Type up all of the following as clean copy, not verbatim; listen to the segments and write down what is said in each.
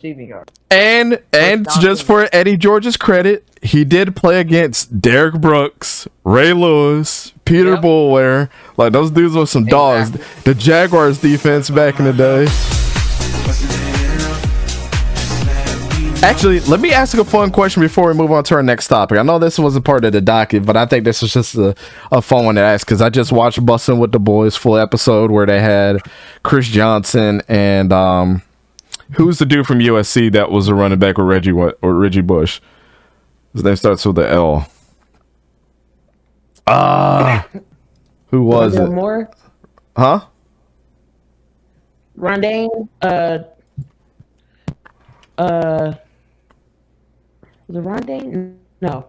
receiving yard. And just for Eddie George's credit, he did play against Derek Brooks, Ray Lewis, Peter Boulware. Like, those dudes were some dogs. The Jaguars defense back in the day. Actually, let me ask you a fun question before we move on to our next topic. I know this wasn't part of the docket, but I think this is just a fun one to ask because I just watched Bussin' with the Boys full episode where they had Chris Johnson and who's the dude from USC that was a running back with Reggie Bush? His name starts with the L. Who was it? Moore? Huh? Rondane? Was it Rondane? No.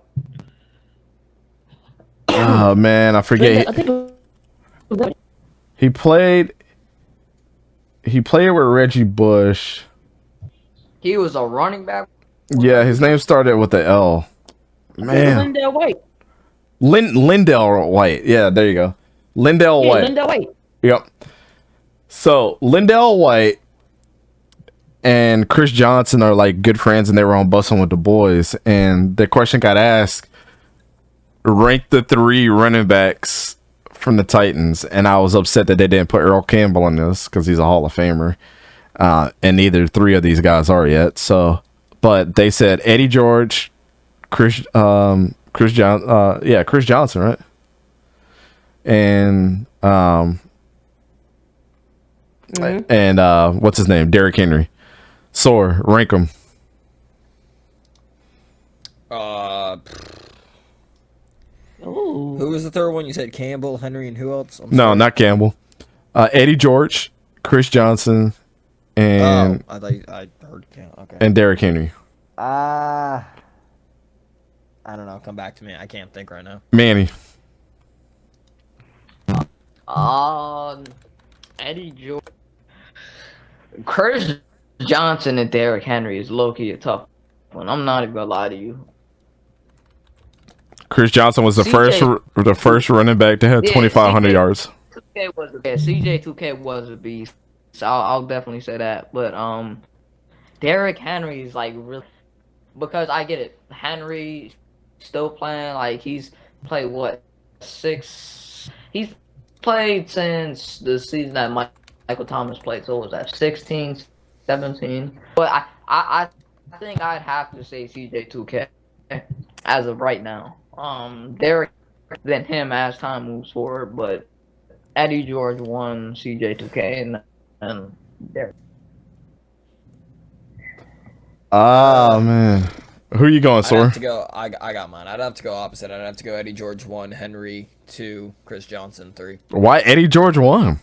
Oh man, I forget. I think it was He played with Reggie Bush. He was a running back. Yeah, his name started with the L. Man. Lindell White. Lindell White. Yeah, there you go. Lindell White. Lindell White. Yep. So Lindell White and Chris Johnson are like good friends, and they were on Bussin' with the Boys. And the question got asked: rank the 3 running backs from the Titans. And I was upset that they didn't put Earl Campbell in this because he's a Hall of Famer, and neither 3 of these guys are yet. So, but they said Eddie George, Chris Johnson, right? And what's his name? Derrick Henry. Sore, rank them. Who was the third one? You said Campbell, Henry, and who else? No, not Campbell. Eddie George, Chris Johnson, and I heard Campbell. Okay. and Derrick Henry. I don't know. Come back to me. I can't think right now. Manny. Eddie George, Chris Johnson, and Derrick Henry is low-key a tough one. I'm not even gonna lie to you. Chris Johnson was the first running back to have 2,500 yards. CJ2K was a beast. So I'll definitely say that. But Derrick Henry is like really, because I get it. Henry still playing, like he's played what, 6? He's played since the season that Michael Thomas played. So what was that, 16, 17? But I think I'd have to say CJ2K as of right now. Derrick than him as time moves forward, but Eddie George won, CJ2K, and Derrick. Man. Who you going, Sor? I'd have to go. I got mine. I'd have to go opposite. I'd have to go Eddie George 1, Henry 2, Chris Johnson 3. Why Eddie George won?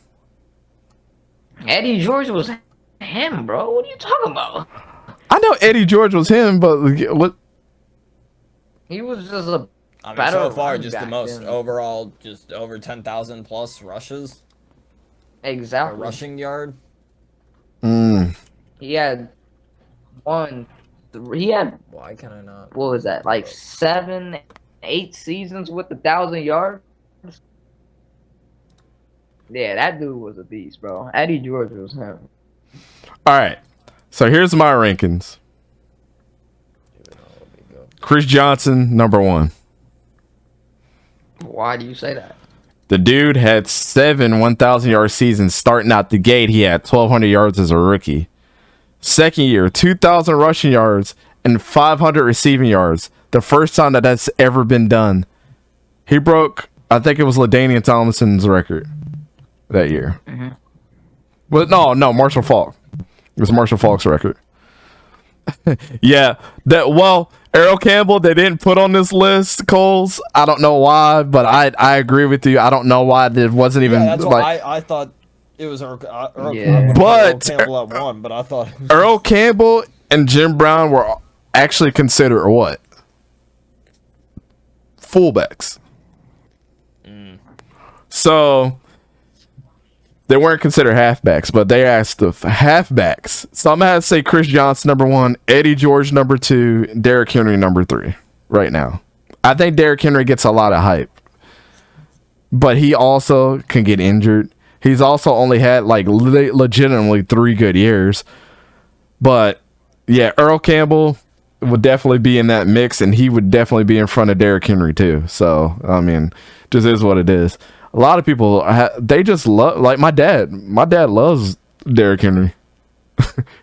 Eddie George was him, bro. What are you talking about? I know Eddie George was him, but what? He was just a I mean, better so far, running just the back most than- overall, just over 10,000 plus rushes. A Exactly. rushing yard. He had one. He had, Why can I not? what was that? Like 7, 8 seasons with 1,000 yards. Yeah, that dude was a beast, bro. Eddie George was him. All right. So here's my rankings. Chris Johnson, number 1. Why do you say that? The dude had 7 1,000-yard seasons starting out the gate. He had 1,200 yards as a rookie. Second year, 2,000 rushing yards and 500 receiving yards. The first time that that's ever been done. He broke, I think it was LaDainian Tomlinson's record that year. But no, Marshall Faulk. It was Marshall Faulk's record. Yeah, Earl Campbell, they didn't put on this list, Coles. I don't know why, but I agree with you. I don't know why it wasn't even. Yeah, that's why I thought it was Earl Yeah. Campbell at 1, but I thought Earl Campbell and Jim Brown were actually considered what? Fullbacks. So they weren't considered halfbacks, but they asked the halfbacks. So I'm going to have to say Chris Johnson, number 1, Eddie George, number 2, Derrick Henry, number 3 right now. I think Derrick Henry gets a lot of hype, but he also can get injured. He's also only had like legitimately 3 good years, but Yeah, Earl Campbell would definitely be in that mix, and he would definitely be in front of Derrick Henry too. So I mean, just is what it is. A lot of people they just love, like my dad. My dad loves Derrick Henry.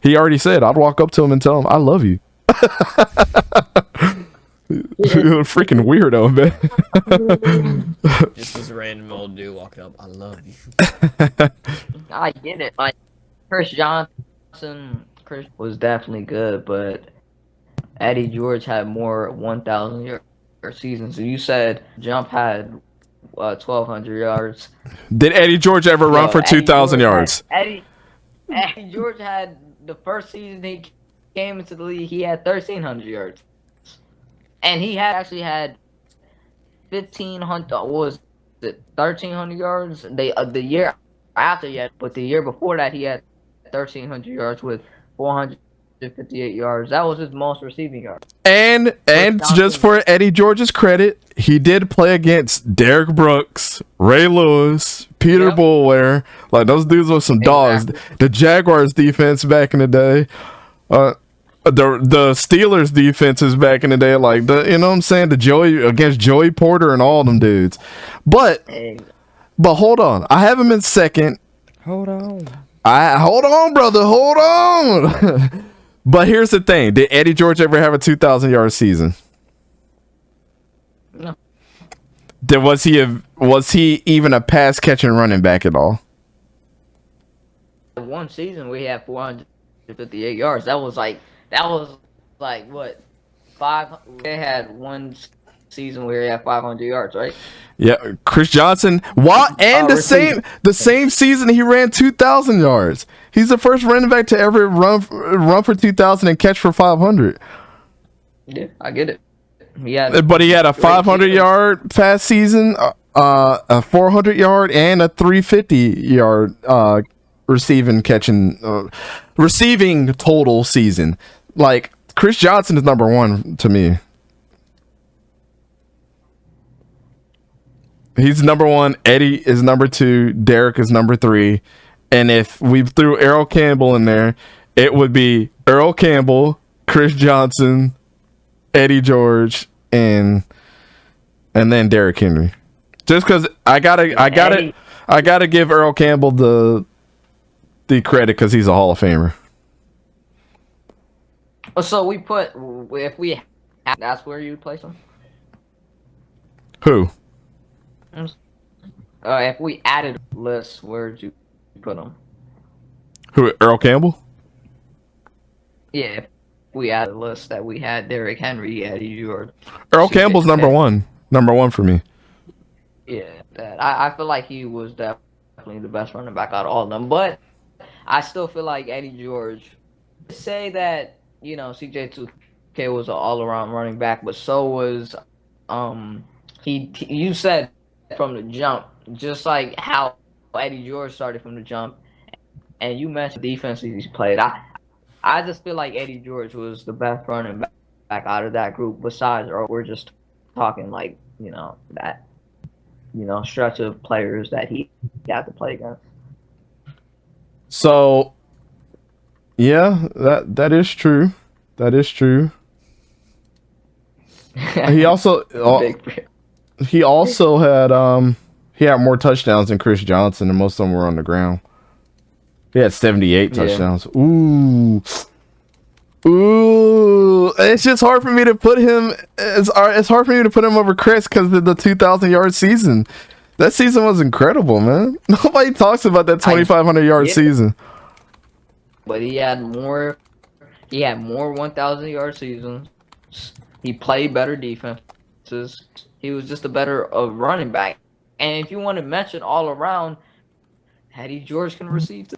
He already said I'd walk up to him and tell him I love you. Freaking weirdo, man. Just this random old dude walking up. I love you. I get it. Like Chris Johnson, Chris was definitely good, but Eddie George had more 1,000 yard seasons. So you said Jump had 1,200 yards. Did Eddie George ever run for 2,000 yards? Eddie George had the first season he came into the league. He had 1,300 yards, and he actually had 1,500. What was it? 1,300 yards. The year after yet, but the year before that he had 1,300 yards with 458 yards. That was his most receiving yards. And just for Eddie George's credit, he did play against Derrick Brooks, Ray Lewis, Peter Boulware. Like those dudes were some dogs. The Jaguars defense back in the day. The Steelers defenses back in the day, like you know what I'm saying, against Joey Porter and all them dudes. But hold on, I have him in second. Hold on. Hold on, brother. Hold on. But here's the thing: did Eddie George ever have a 2,000-yard season? No. Was he even a pass catching running back at all? One season we had 458 yards. That was like what 5? They had one season where he had 500 yards, right? Yeah, Chris Johnson. The same season he ran 2,000 yards. He's the first running back to ever run for 2,000 and catch for 500. Yeah, I get it. But he had a 500-yard pass season, a 400-yard, and a 350-yard receiving total season. Like Chris Johnson is number one to me. He's number one. Eddie is number two. Derrick is number three. And if we threw Earl Campbell in there, it would be Earl Campbell, Chris Johnson, Eddie George, and then Derrick Henry. Just because I gotta give Earl Campbell the credit because he's a Hall of Famer. So that's where you would place him. Who? If we added lists, where'd you put him? Who? Earl Campbell? Yeah, if we added a list that we had Derrick Henry, Eddie George. Earl Campbell's number one. Number one for me. Yeah, I feel like he was definitely the best running back out of all of them. But I still feel like Eddie George. Say that, CJ2K was an all-around running back, but so was you said from the jump, just like how Eddie George started from the jump, and you mentioned the defense he's played. I just feel like Eddie George was the best running back out of that group. Besides, or we're just talking like that stretch of players that he got to play against. So, yeah, that is true. That is true. He also had more touchdowns than Chris Johnson, and most of them were on the ground. He had 78 touchdowns. Yeah. Ooh! It's just hard for me to put him. It's hard for me to put him over Chris because of the 2,000-yard season. That season was incredible, man. Nobody talks about that 2,500-yard season. But he had more 1,000-yard seasons. He played better defenses. He was just a better running back. And if you want to mention all around, Eddie George can receive too.